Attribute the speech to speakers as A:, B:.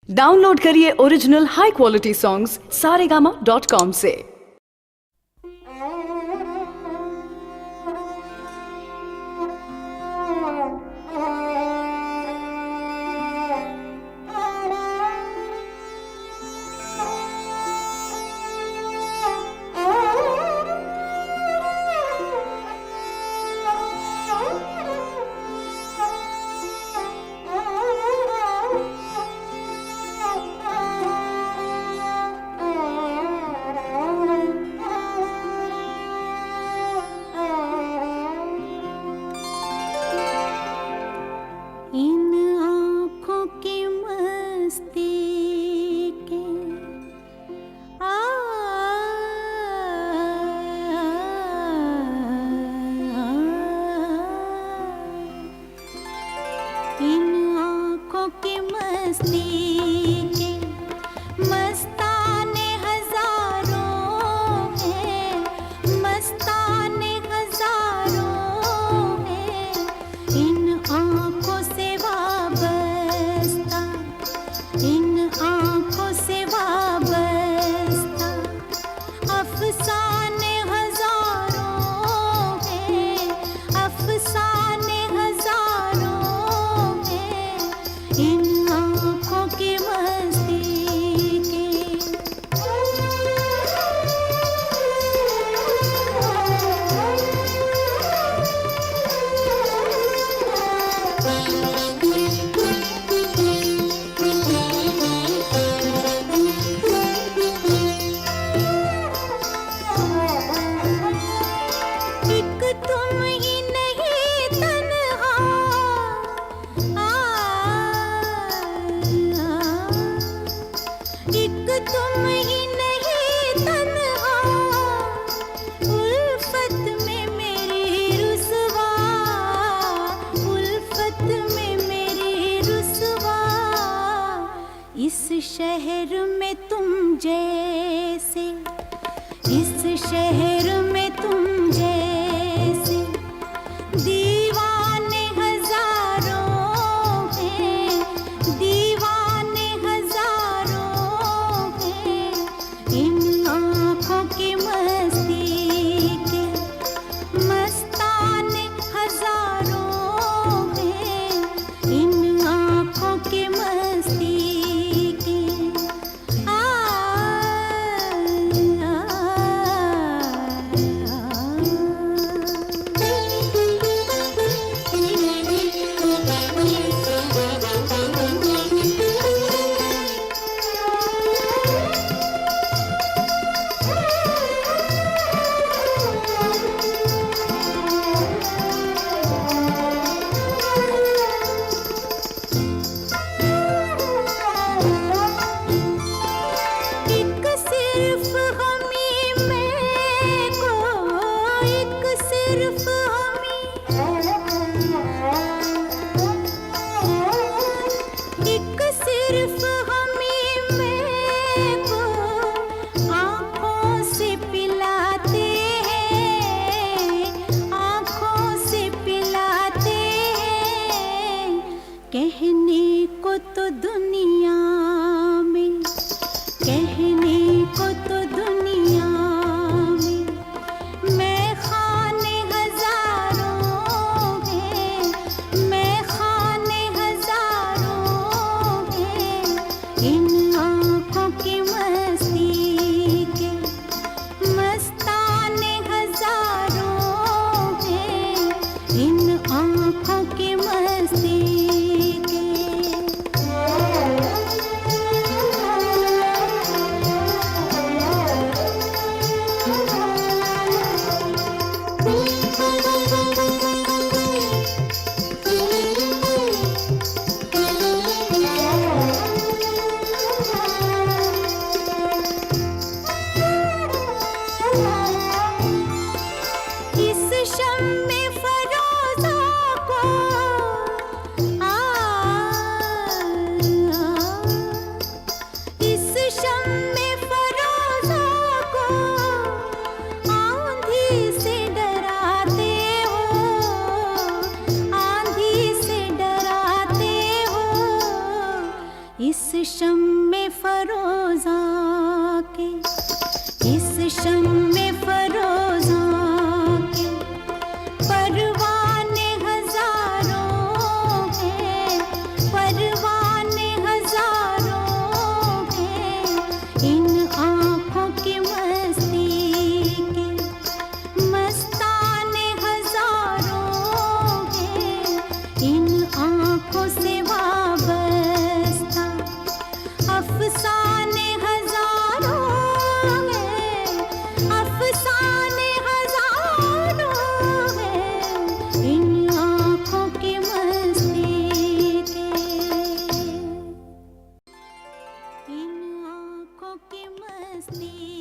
A: Download करिए original high quality songs saregama.com से।
B: इन आँखों की मस्ती के इन आँखों की मस्ती के मस्ताने हजारों हैं, मस्ताने हजारों हैं। इन आँखों से वाबस्ता, इन आँखों से वाबस्ता अफसाने हजारों हैं, अफसाने हजारों हैं। इन आँखों की मस्ती तुम ही नहीं तन्हा, उल्फत में मेरी रुसवा, उल्फत में मेरी रुसवा। इस शहर में तुम जैसे, इस शहर में तुम जैसे दीवाने हजारों हैं, दीवाने हजारों हैं। इन आँखों की मस्ती के मस्ताने हजारों हैं। इन आँखों की मस्ती के एक सिर्फ हमी मैं को, एक सिर्फ हमी, एक सिर्फ हमी मैं को आँखों से पिलाते हैं, आँखों से पिलाते हैं। कहने को तो दुनिया में, कहने को तो दुनिया में मैं खाने हजारों हैं, मैं खाने हजारों हैं। इन आँखों की मस्ती के मस्ताने हजारों हैं। इन आँखों की मस्ती के शम्मे फरोजा के, इस शम्मे फरोजा के परवाने हजारों हैं, परवाने हजारों हैं, इन आँखों की मस्ती के मस्ताने हजारों हैं, इन आँखों से वाबस्ता अफसाने हजारों हैं, अफसाने हजारों हैं, इन आँखों की मस्ती के, इन आँखों की मस्ती